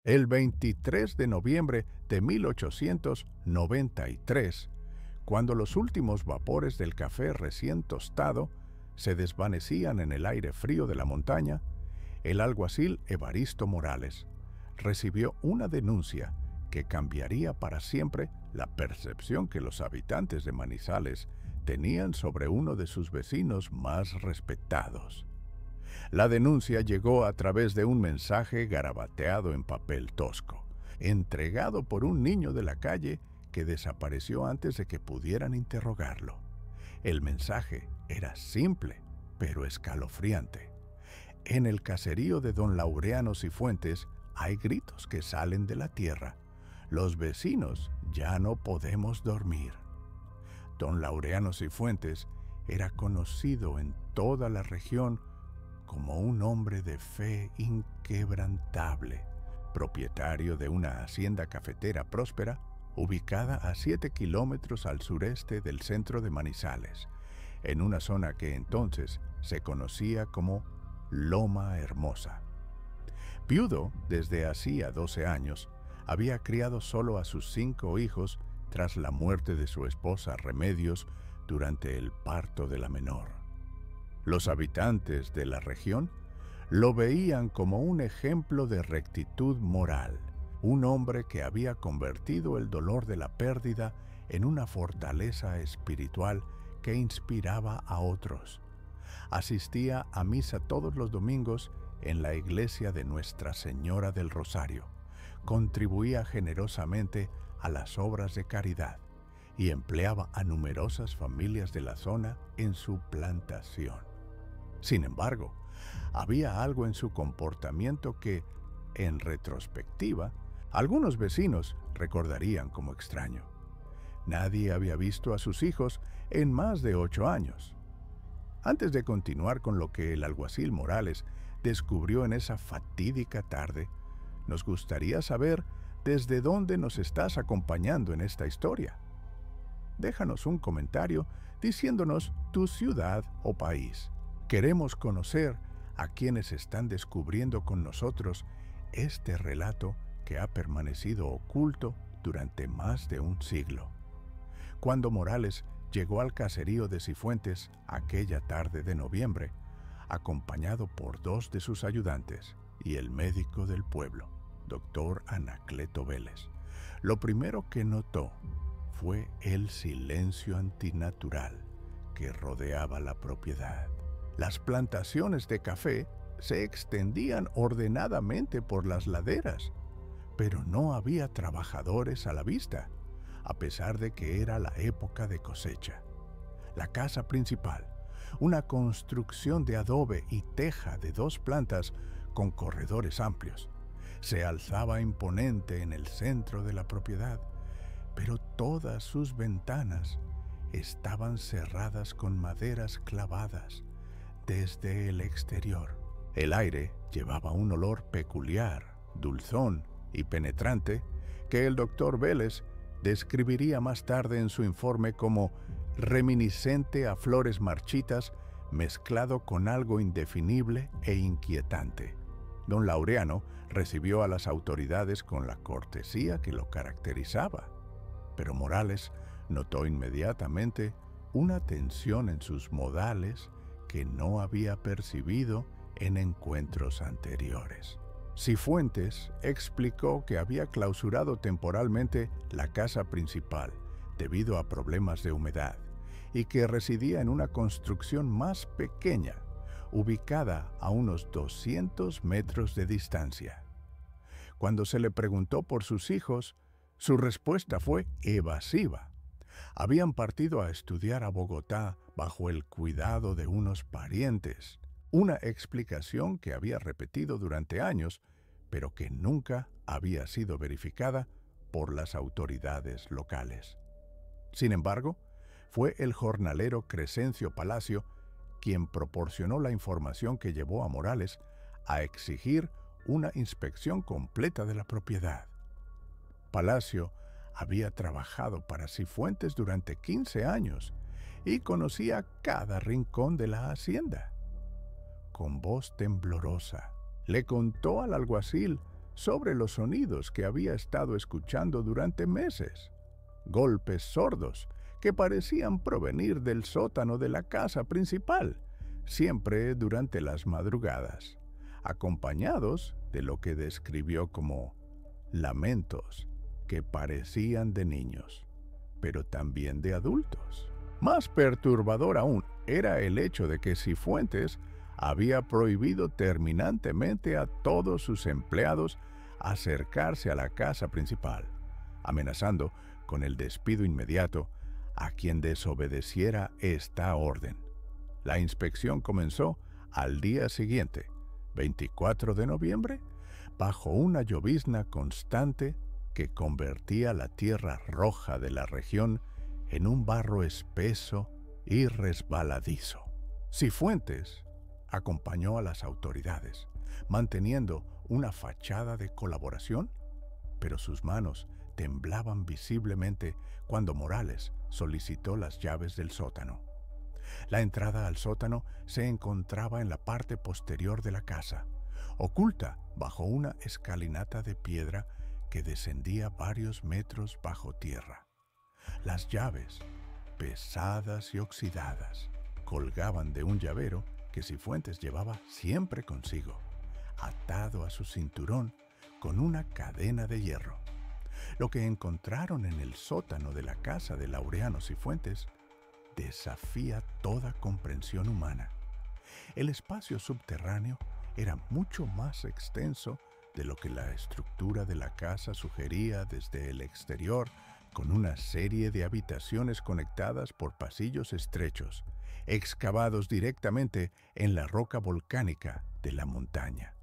El 23 de noviembre de 1893, cuando los últimos vapores del café recién tostado se desvanecían en el aire frío de la montaña, el alguacil Evaristo Morales recibió una denuncia que cambiaría para siempre la percepción que los habitantes de Manizales tenían sobre uno de sus vecinos más respetados. La denuncia llegó a través de un mensaje garabateado en papel tosco, entregado por un niño de la calle que desapareció antes de que pudieran interrogarlo. El mensaje era simple, pero escalofriante. En el caserío de don Laureano Cifuentes hay gritos que salen de la tierra. Los vecinos ya no podemos dormir. Don Laureano Cifuentes era conocido en toda la región como un hombre de fe inquebrantable, propietario de una hacienda cafetera próspera ubicada a 7 kilómetros al sureste del centro de Manizales, en una zona que entonces se conocía como Loma Hermosa. Viudo desde hacía 12 años, había criado solo a sus 5 hijos tras la muerte de su esposa Remedios durante el parto de la menor. Los habitantes de la región lo veían como un ejemplo de rectitud moral, un hombre que había convertido el dolor de la pérdida en una fortaleza espiritual que inspiraba a otros. Asistía a misa todos los domingos en la iglesia de Nuestra Señora del Rosario, contribuía generosamente a las obras de caridad y empleaba a numerosas familias de la zona en su plantación. Sin embargo, había algo en su comportamiento que, en retrospectiva, algunos vecinos recordarían como extraño. Nadie había visto a sus hijos en más de 8 años. Antes de continuar con lo que el alguacil Morales descubrió en esa fatídica tarde, nos gustaría saber desde dónde nos estás acompañando en esta historia. Déjanos un comentario diciéndonos tu ciudad o país. Queremos conocer a quienes están descubriendo con nosotros este relato que ha permanecido oculto durante más de un siglo. Cuando Morales llegó al caserío de Cifuentes aquella tarde de noviembre, acompañado por 2 de sus ayudantes y el médico del pueblo, doctor Anacleto Vélez, lo primero que notó fue el silencio antinatural que rodeaba la propiedad. Las plantaciones de café se extendían ordenadamente por las laderas, pero no había trabajadores a la vista, a pesar de que era la época de cosecha. La casa principal, una construcción de adobe y teja de 2 plantas con corredores amplios, se alzaba imponente en el centro de la propiedad, pero todas sus ventanas estaban cerradas con maderas clavadas desde el exterior. El aire llevaba un olor peculiar, dulzón y penetrante que el doctor Vélez describiría más tarde en su informe como reminiscente a flores marchitas mezclado con algo indefinible e inquietante. Don Laureano recibió a las autoridades con la cortesía que lo caracterizaba, pero Morales notó inmediatamente una tensión en sus modales que no había percibido en encuentros anteriores. Cifuentes explicó que había clausurado temporalmente la casa principal debido a problemas de humedad y que residía en una construcción más pequeña, ubicada a unos 200 metros de distancia. Cuando se le preguntó por sus hijos, su respuesta fue evasiva. Habían partido a estudiar a Bogotá bajo el cuidado de unos parientes, una explicación que había repetido durante años, pero que nunca había sido verificada por las autoridades locales. Sin embargo, fue el jornalero Crescencio Palacio quien proporcionó la información que llevó a Morales a exigir una inspección completa de la propiedad. Palacio había trabajado para Cifuentes durante 15 años y conocía cada rincón de la hacienda. Con voz temblorosa, le contó al alguacil sobre los sonidos que había estado escuchando durante meses. Golpes sordos que parecían provenir del sótano de la casa principal, siempre durante las madrugadas, acompañados de lo que describió como lamentos que parecían de niños, pero también de adultos. Más perturbador aún era el hecho de que Cifuentes había prohibido terminantemente a todos sus empleados acercarse a la casa principal, amenazando con el despido inmediato a quien desobedeciera esta orden. La inspección comenzó al día siguiente, 24 de noviembre, bajo una llovizna constante que convertía la tierra roja de la región en un barro espeso y resbaladizo. Cifuentes acompañó a las autoridades, manteniendo una fachada de colaboración, pero sus manos temblaban visiblemente cuando Morales solicitó las llaves del sótano. La entrada al sótano se encontraba en la parte posterior de la casa, oculta bajo una escalinata de piedra que descendía varios metros bajo tierra. Las llaves, pesadas y oxidadas, colgaban de un llavero que Cifuentes llevaba siempre consigo, atado a su cinturón con una cadena de hierro. Lo que encontraron en el sótano de la casa de Laureano Cifuentes desafía toda comprensión humana. El espacio subterráneo era mucho más extenso de lo que la estructura de la casa sugería desde el exterior, con una serie de habitaciones conectadas por pasillos estrechos, excavados directamente en la roca volcánica de la montaña.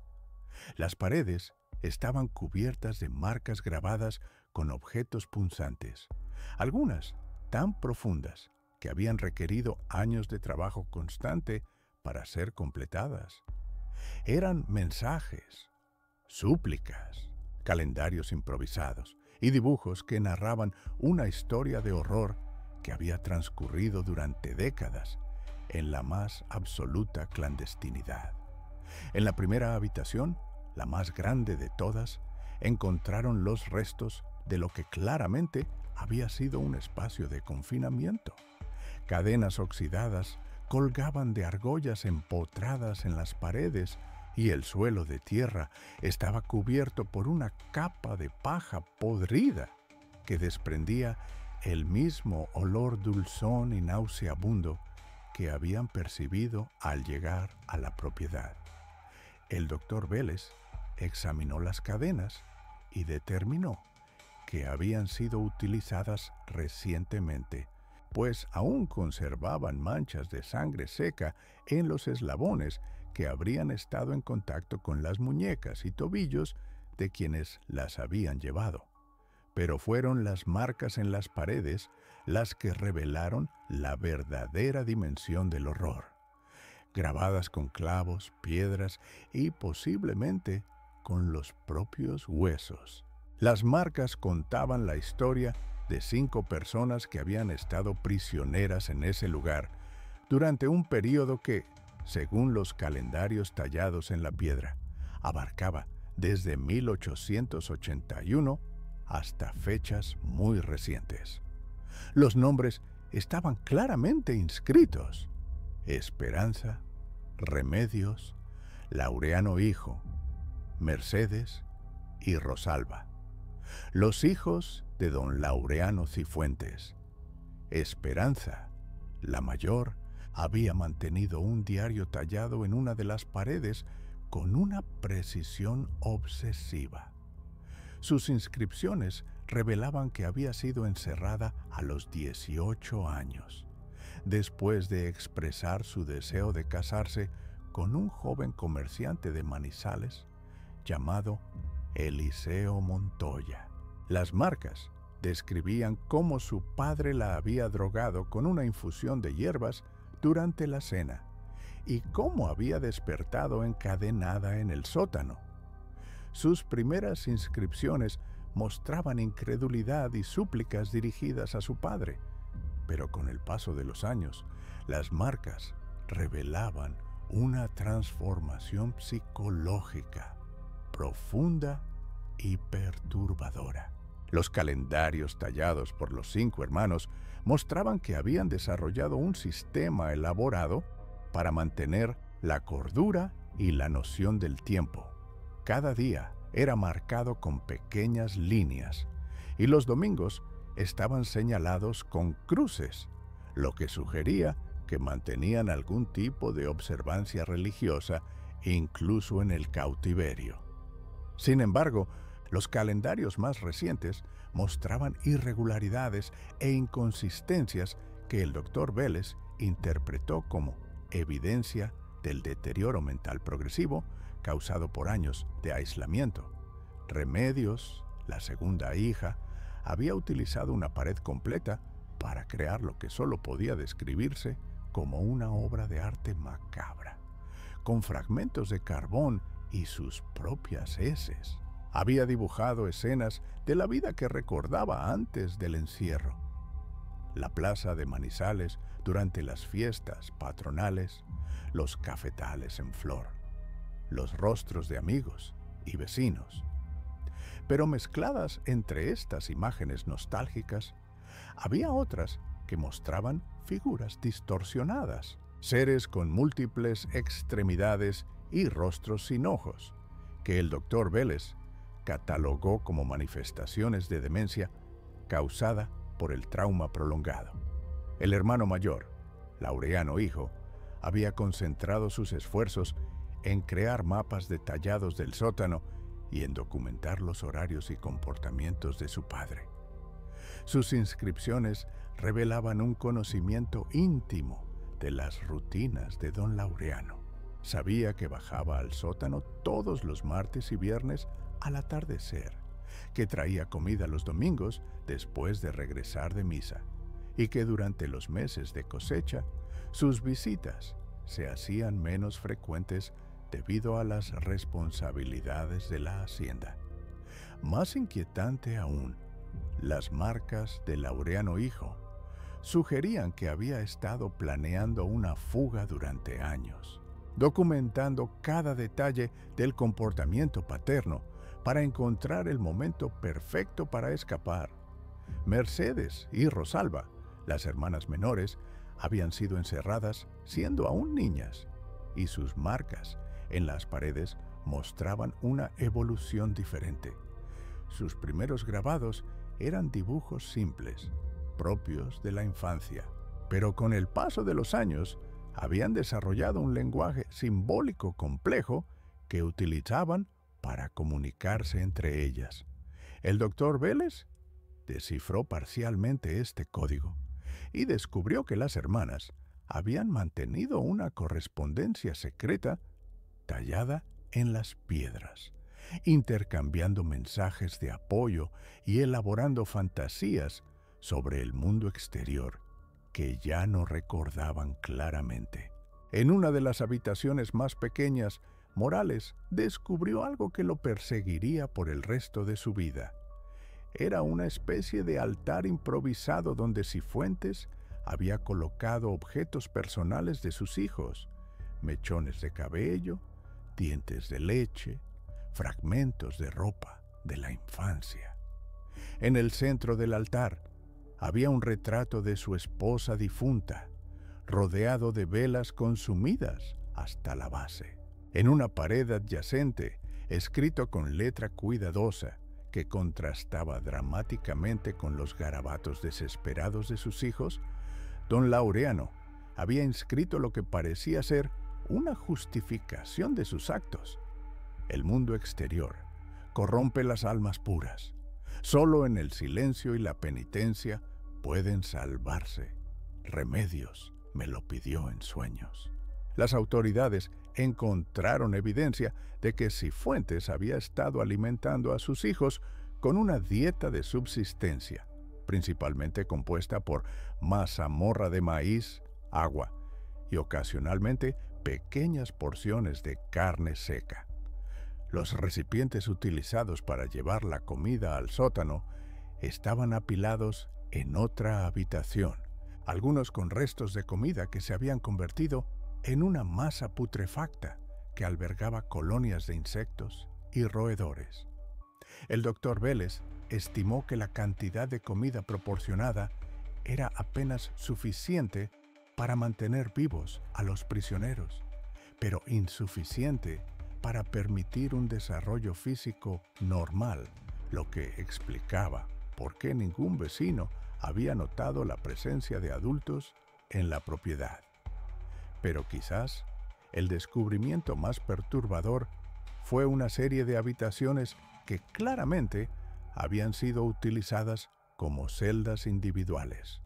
Las paredes estaban cubiertas de marcas grabadas con objetos punzantes, algunas tan profundas que habían requerido años de trabajo constante para ser completadas. Eran mensajes, súplicas, calendarios improvisados y dibujos que narraban una historia de horror que había transcurrido durante décadas en la más absoluta clandestinidad. En la primera habitación, la más grande de todas, encontraron los restos de lo que claramente había sido un espacio de confinamiento. Cadenas oxidadas colgaban de argollas empotradas en las paredes y el suelo de tierra estaba cubierto por una capa de paja podrida que desprendía el mismo olor dulzón y nauseabundo que habían percibido al llegar a la propiedad. El doctor Vélez examinó las cadenas y determinó que habían sido utilizadas recientemente, pues aún conservaban manchas de sangre seca en los eslabones que habrían estado en contacto con las muñecas y tobillos de quienes las habían llevado. Pero fueron las marcas en las paredes las que revelaron la verdadera dimensión del horror, grabadas con clavos, piedras y posiblemente con los propios huesos. Las marcas contaban la historia de 5 personas que habían estado prisioneras en ese lugar durante un período que, según los calendarios tallados en la piedra, abarcaba desde 1881 hasta fechas muy recientes. Los nombres estaban claramente inscritos: Esperanza, Remedios, Laureano hijo, Mercedes y Rosalba, los hijos de don Laureano Cifuentes. Esperanza, la mayor, había mantenido un diario tallado en una de las paredes con una precisión obsesiva. Sus inscripciones revelaban que había sido encerrada a los 18 años, después de expresar su deseo de casarse con un joven comerciante de Manizales llamado Eliseo Montoya. Las marcas describían cómo su padre la había drogado con una infusión de hierbas durante la cena y cómo había despertado encadenada en el sótano. Sus primeras inscripciones mostraban incredulidad y súplicas dirigidas a su padre, pero con el paso de los años, las marcas revelaban una transformación psicológica profunda y perturbadora. Los calendarios tallados por los 5 hermanos mostraban que habían desarrollado un sistema elaborado para mantener la cordura y la noción del tiempo. Cada día era marcado con pequeñas líneas y los domingos estaban señalados con cruces, lo que sugería que mantenían algún tipo de observancia religiosa incluso en el cautiverio. Sin embargo, los calendarios más recientes mostraban irregularidades e inconsistencias que el Dr. Vélez interpretó como evidencia del deterioro mental progresivo causado por años de aislamiento. Remedios, la segunda hija, había utilizado una pared completa para crear lo que solo podía describirse como una obra de arte macabra, con fragmentos de carbón y sus propias heces. Había dibujado escenas de la vida que recordaba antes del encierro. La plaza de Manizales durante las fiestas patronales, los cafetales en flor, los rostros de amigos y vecinos. Pero mezcladas entre estas imágenes nostálgicas, había otras que mostraban figuras distorsionadas, seres con múltiples extremidades y rostros sin ojos, que el Dr. Vélez catalogó como manifestaciones de demencia causada por el trauma prolongado. El hermano mayor, Laureano hijo, había concentrado sus esfuerzos en crear mapas detallados del sótano y en documentar los horarios y comportamientos de su padre. Sus inscripciones revelaban un conocimiento íntimo de las rutinas de don Laureano. Sabía que bajaba al sótano todos los martes y viernes al atardecer, que traía comida los domingos después de regresar de misa, y que durante los meses de cosecha sus visitas se hacían menos frecuentes debido a las responsabilidades de la hacienda. Más inquietante aún, las marcas de Laureano hijo sugerían que había estado planeando una fuga durante años, documentando cada detalle del comportamiento paterno para encontrar el momento perfecto para escapar. Mercedes y Rosalba, las hermanas menores, habían sido encerradas siendo aún niñas, y sus marcas en las paredes mostraban una evolución diferente. Sus primeros grabados eran dibujos simples, propios de la infancia, pero con el paso de los años habían desarrollado un lenguaje simbólico complejo que utilizaban para comunicarse entre ellas. El Dr. Vélez descifró parcialmente este código y descubrió que las hermanas habían mantenido una correspondencia secreta tallada en las piedras, intercambiando mensajes de apoyo y elaborando fantasías sobre el mundo exterior que ya no recordaban claramente. En una de las habitaciones más pequeñas, Morales descubrió algo que lo perseguiría por el resto de su vida. Era una especie de altar improvisado donde Cifuentes había colocado objetos personales de sus hijos, mechones de cabello, dientes de leche, fragmentos de ropa de la infancia. En el centro del altar había un retrato de su esposa difunta, rodeado de velas consumidas hasta la base. En una pared adyacente, escrito con letra cuidadosa, que contrastaba dramáticamente con los garabatos desesperados de sus hijos, don Laureano había inscrito lo que parecía ser una justificación de sus actos. El mundo exterior corrompe las almas puras. Solo en el silencio y la penitencia pueden salvarse. Remedios me lo pidió en sueños. Las autoridades encontraron evidencia de que Cifuentes había estado alimentando a sus hijos con una dieta de subsistencia, principalmente compuesta por mazamorra de maíz, agua y ocasionalmente pequeñas porciones de carne seca. Los recipientes utilizados para llevar la comida al sótano estaban apilados en otra habitación, algunos con restos de comida que se habían convertido en una masa putrefacta que albergaba colonias de insectos y roedores. El doctor Vélez estimó que la cantidad de comida proporcionada era apenas suficiente para mantener vivos a los prisioneros, pero insuficiente para permitir un desarrollo físico normal, lo que explicaba por qué ningún vecino había notado la presencia de adultos en la propiedad. Pero quizás el descubrimiento más perturbador fue una serie de habitaciones que claramente habían sido utilizadas como celdas individuales.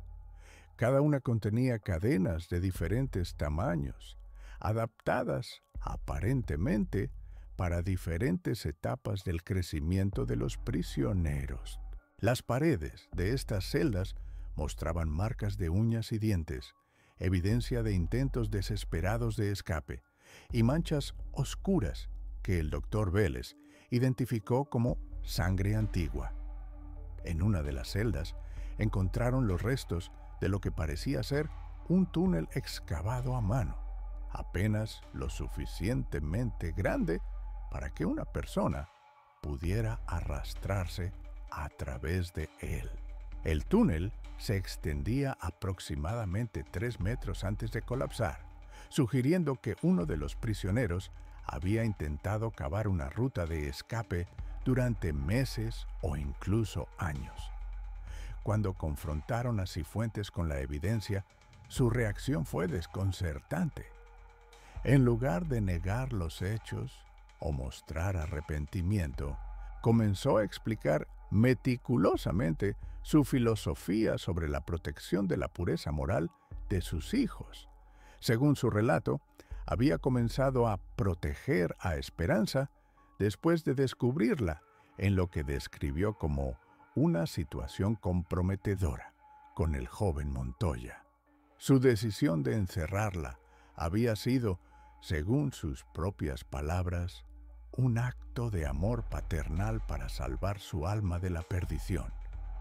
Cada una contenía cadenas de diferentes tamaños, adaptadas aparentemente para diferentes etapas del crecimiento de los prisioneros. Las paredes de estas celdas mostraban marcas de uñas y dientes, evidencia de intentos desesperados de escape y manchas oscuras que el doctor Vélez identificó como sangre antigua. En una de las celdas encontraron los restos de lo que parecía ser un túnel excavado a mano, apenas lo suficientemente grande para que una persona pudiera arrastrarse a través de él. El túnel se extendía aproximadamente 3 metros antes de colapsar, sugiriendo que uno de los prisioneros había intentado cavar una ruta de escape durante meses o incluso años. Cuando confrontaron a Cifuentes con la evidencia, su reacción fue desconcertante. En lugar de negar los hechos o mostrar arrepentimiento, comenzó a explicar meticulosamente su filosofía sobre la protección de la pureza moral de sus hijos. Según su relato, había comenzado a proteger a Esperanza después de descubrirla en lo que describió como una situación comprometedora con el joven Montoya. Su decisión de encerrarla había sido, según sus propias palabras, un acto de amor paternal para salvar su alma de la perdición.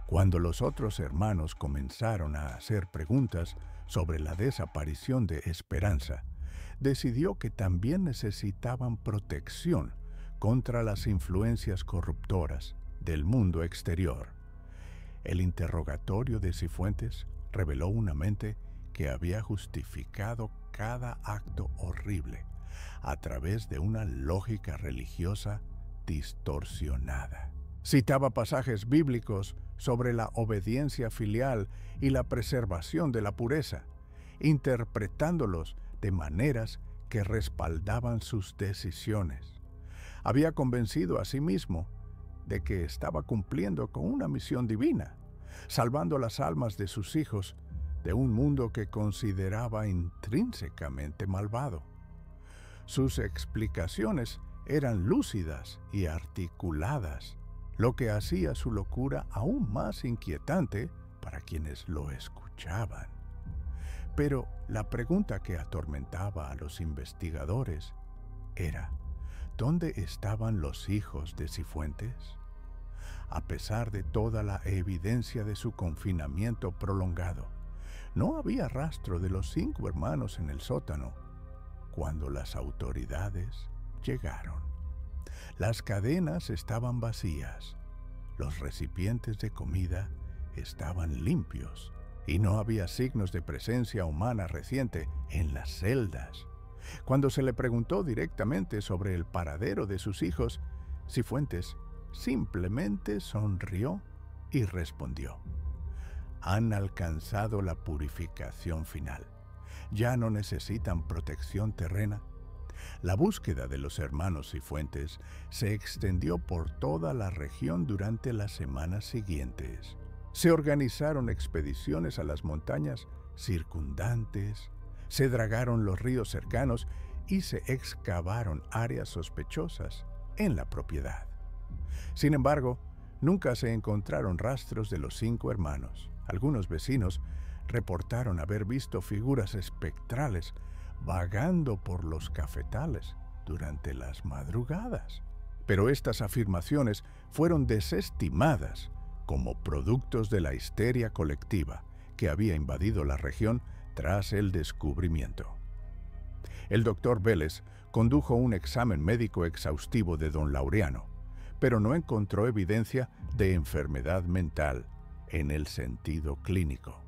Cuando los otros hermanos comenzaron a hacer preguntas sobre la desaparición de Esperanza, decidió que también necesitaban protección contra las influencias corruptoras del mundo exterior. El interrogatorio de Cifuentes reveló una mente que había justificado cada acto horrible a través de una lógica religiosa distorsionada. Citaba pasajes bíblicos sobre la obediencia filial y la preservación de la pureza, interpretándolos de maneras que respaldaban sus decisiones. Había convencido a sí mismo de que estaba cumpliendo con una misión divina, salvando las almas de sus hijos de un mundo que consideraba intrínsecamente malvado. Sus explicaciones eran lúcidas y articuladas, lo que hacía su locura aún más inquietante para quienes lo escuchaban. Pero la pregunta que atormentaba a los investigadores era: ¿dónde estaban los hijos de Cifuentes? A pesar de toda la evidencia de su confinamiento prolongado, no había rastro de los 5 hermanos en el sótano cuando las autoridades llegaron. Las cadenas estaban vacías, los recipientes de comida estaban limpios y no había signos de presencia humana reciente en las celdas. Cuando se le preguntó directamente sobre el paradero de sus hijos, Cifuentes simplemente sonrió y respondió: han alcanzado la purificación final. Ya no necesitan protección terrena. La búsqueda de los hermanos Cifuentes se extendió por toda la región durante las semanas siguientes. Se organizaron expediciones a las montañas circundantes, se dragaron los ríos cercanos y se excavaron áreas sospechosas en la propiedad. Sin embargo, nunca se encontraron rastros de los 5 hermanos. Algunos vecinos reportaron haber visto figuras espectrales vagando por los cafetales durante las madrugadas. Pero estas afirmaciones fueron desestimadas como productos de la histeria colectiva que había invadido la región tras el descubrimiento. El doctor Vélez condujo un examen médico exhaustivo de don Laureano, pero no encontró evidencia de enfermedad mental en el sentido clínico.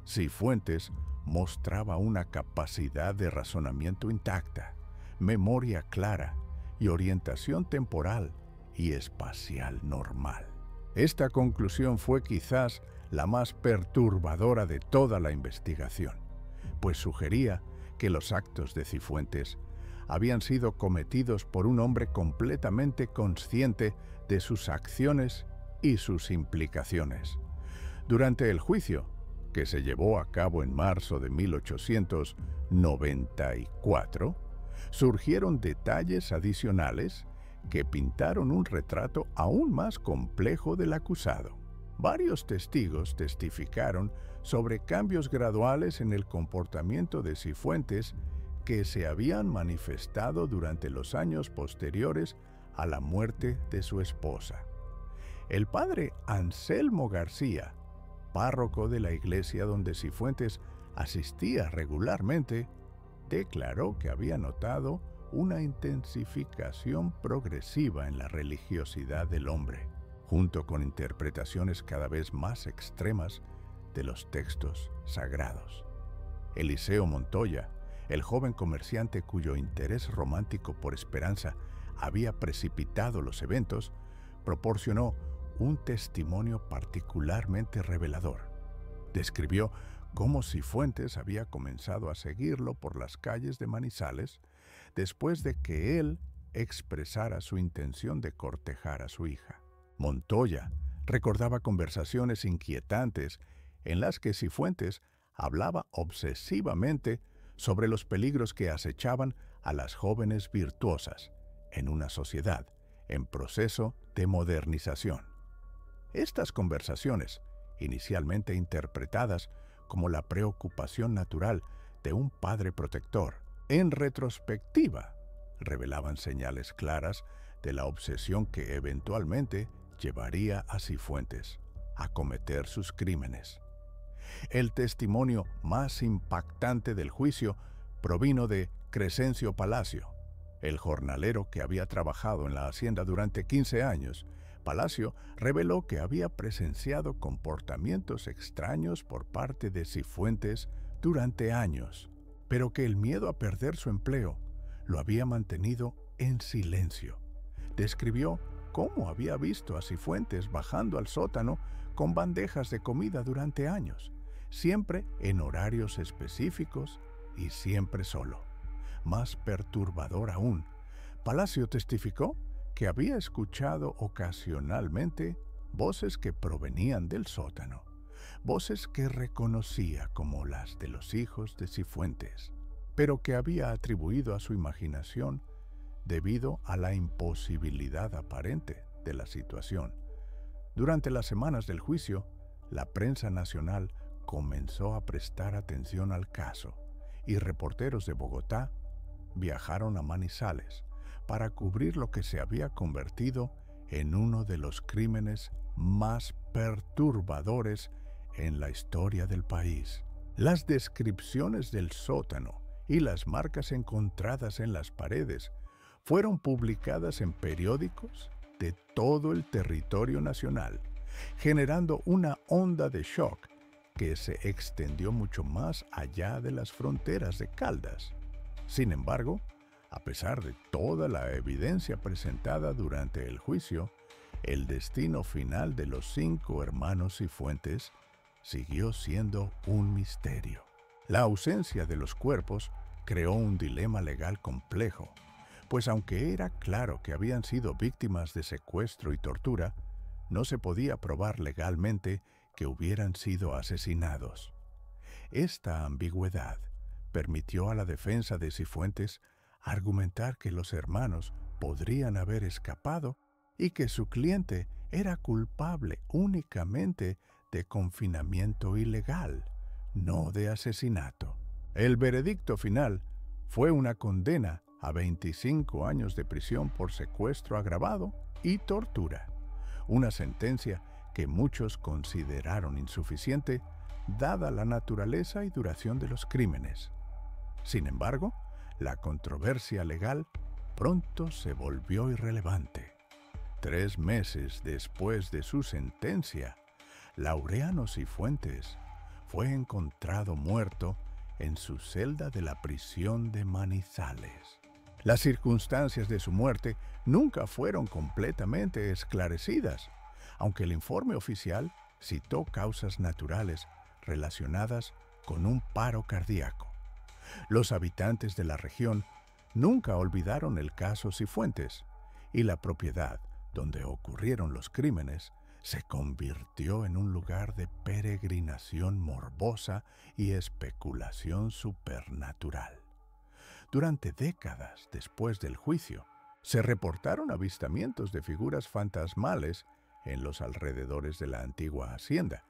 Cifuentes mostraba una capacidad de razonamiento intacta, memoria clara y orientación temporal y espacial normal. Esta conclusión fue quizás la más perturbadora de toda la investigación, pues sugería que los actos de Cifuentes habían sido cometidos por un hombre completamente consciente de sus acciones y sus implicaciones. Durante el juicio, que se llevó a cabo en marzo de 1894, surgieron detalles adicionales que pintaron un retrato aún más complejo del acusado. Varios testigos testificaron sobre cambios graduales en el comportamiento de Cifuentes que se habían manifestado durante los años posteriores a la muerte de su esposa. El padre Anselmo García, párroco de la iglesia donde Cifuentes asistía regularmente, declaró que había notado una intensificación progresiva en la religiosidad del hombre, junto con interpretaciones cada vez más extremas de los textos sagrados. Eliseo Montoya, el joven comerciante cuyo interés romántico por Esperanza había precipitado los eventos, proporcionó un testimonio particularmente revelador. Describió cómo Cifuentes había comenzado a seguirlo por las calles de Manizales después de que él expresara su intención de cortejar a su hija. Montoya recordaba conversaciones inquietantes en las que Cifuentes hablaba obsesivamente sobre los peligros que acechaban a las jóvenes virtuosas en una sociedad en proceso de modernización. Estas conversaciones, inicialmente interpretadas como la preocupación natural de un padre protector, en retrospectiva, revelaban señales claras de la obsesión que eventualmente llevaría a Cifuentes a cometer sus crímenes. El testimonio más impactante del juicio provino de Crescencio Palacio, el jornalero que había trabajado en la hacienda durante 15 años. Palacio reveló que había presenciado comportamientos extraños por parte de Cifuentes durante años, pero que el miedo a perder su empleo lo había mantenido en silencio. Describió cómo había visto a Cifuentes bajando al sótano con bandejas de comida durante años, siempre en horarios específicos y siempre solo. Más perturbador aún, Palacio testificó que había escuchado ocasionalmente voces que provenían del sótano, voces que reconocía como las de los hijos de Cifuentes, pero que había atribuido a su imaginación debido a la imposibilidad aparente de la situación. Durante las semanas del juicio, la prensa nacional comenzó a prestar atención al caso y reporteros de Bogotá viajaron a Manizales para cubrir lo que se había convertido en uno de los crímenes más perturbadores en la historia del país. Las descripciones del sótano y las marcas encontradas en las paredes fueron publicadas en periódicos de todo el territorio nacional, generando una onda de shock que se extendió mucho más allá de las fronteras de Caldas. Sin embargo, a pesar de toda la evidencia presentada durante el juicio, el destino final de los 5 hermanos Cifuentes siguió siendo un misterio. La ausencia de los cuerpos creó un dilema legal complejo, pues aunque era claro que habían sido víctimas de secuestro y tortura, no se podía probar legalmente que hubieran sido asesinados. Esta ambigüedad permitió a la defensa de Cifuentes argumentar que los hermanos podrían haber escapado y que su cliente era culpable únicamente de confinamiento ilegal, no de asesinato. El veredicto final fue una condena a 25 años de prisión por secuestro agravado y tortura, una sentencia que muchos consideraron insuficiente dada la naturaleza y duración de los crímenes. Sin embargo, la controversia legal pronto se volvió irrelevante. 3 meses después de su sentencia, Laureano Cifuentes fue encontrado muerto en su celda de la prisión de Manizales. Las circunstancias de su muerte nunca fueron completamente esclarecidas, aunque el informe oficial citó causas naturales relacionadas con un paro cardíaco. Los habitantes de la región nunca olvidaron el caso Cifuentes, y la propiedad donde ocurrieron los crímenes se convirtió en un lugar de peregrinación morbosa y especulación supernatural. Durante décadas después del juicio, se reportaron avistamientos de figuras fantasmales en los alrededores de la antigua hacienda,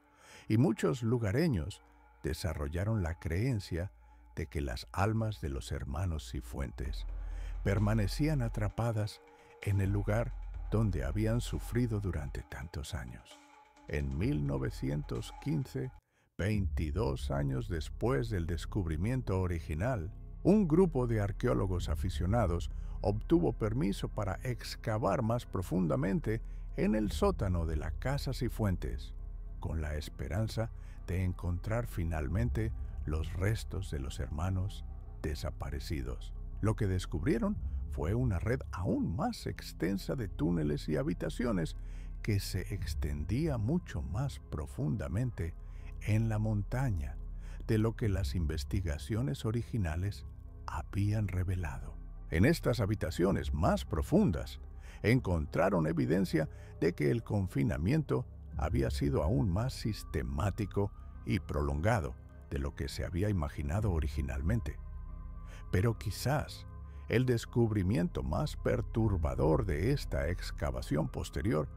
y muchos lugareños desarrollaron la creencia de que las almas de los hermanos Cifuentes permanecían atrapadas en el lugar donde habían sufrido durante tantos años. En 1915, 22 años después del descubrimiento original, un grupo de arqueólogos aficionados obtuvo permiso para excavar más profundamente en el sótano de la casa Cifuentes, con la esperanza de encontrar finalmente los restos de los hermanos desaparecidos. Lo que descubrieron fue una red aún más extensa de túneles y habitaciones que se extendía mucho más profundamente en la montaña de lo que las investigaciones originales habían revelado. En estas habitaciones más profundas, encontraron evidencia de que el confinamiento había sido aún más sistemático y prolongado de lo que se había imaginado originalmente. Pero quizás el descubrimiento más perturbador de esta excavación posterior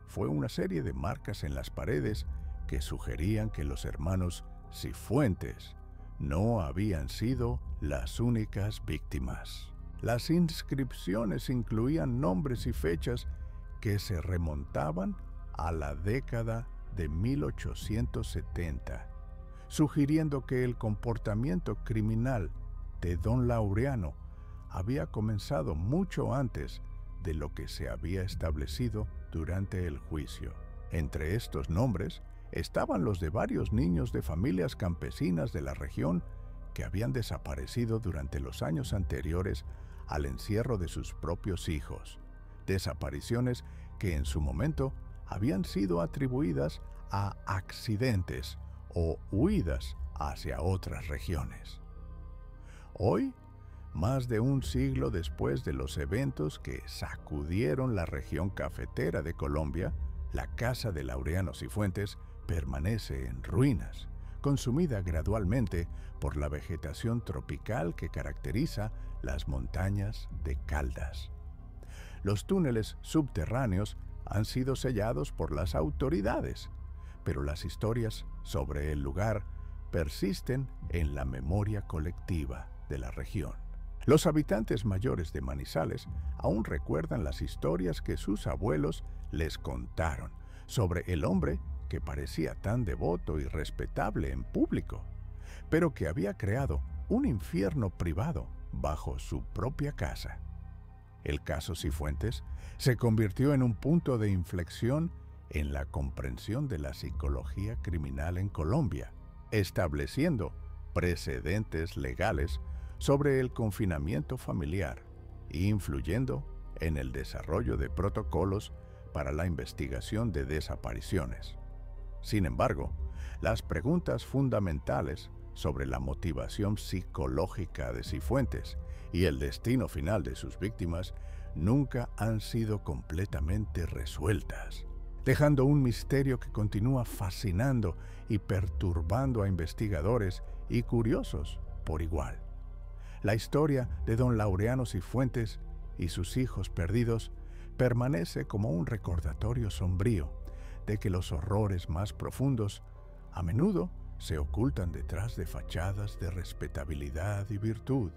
fue una serie de marcas en las paredes que sugerían que los hermanos Cifuentes no habían sido las únicas víctimas. Las inscripciones incluían nombres y fechas que se remontaban a la década de 1870, sugiriendo que el comportamiento criminal de don Laureano había comenzado mucho antes de lo que se había establecido durante el juicio. Entre estos nombres estaban los de varios niños de familias campesinas de la región que habían desaparecido durante los años anteriores al encierro de sus propios hijos, desapariciones que en su momento habían sido atribuidas a accidentes o huidas hacia otras regiones. Hoy, más de un siglo después de los eventos que sacudieron la región cafetera de Colombia, la casa de Laureano Cifuentes permanece en ruinas, consumida gradualmente por la vegetación tropical que caracteriza las montañas de Caldas. Los túneles subterráneos han sido sellados por las autoridades, pero las historias sobre el lugar persisten en la memoria colectiva de la región. Los habitantes mayores de Manizales aún recuerdan las historias que sus abuelos les contaron sobre el hombre que parecía tan devoto y respetable en público, pero que había creado un infierno privado bajo su propia casa. El caso Cifuentes se convirtió en un punto de inflexión en la comprensión de la psicología criminal en Colombia, estableciendo precedentes legales sobre el confinamiento familiar e influyendo en el desarrollo de protocolos para la investigación de desapariciones. Sin embargo, las preguntas fundamentales sobre la motivación psicológica de Cifuentes y el destino final de sus víctimas nunca han sido completamente resueltas, dejando un misterio que continúa fascinando y perturbando a investigadores y curiosos por igual. La historia de don Laureano Cifuentes y sus hijos perdidos permanece como un recordatorio sombrío de que los horrores más profundos a menudo se ocultan detrás de fachadas de respetabilidad y virtud,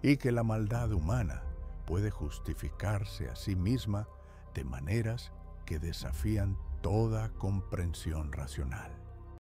y que la maldad humana puede justificarse a sí misma de maneras que desafían toda comprensión racional.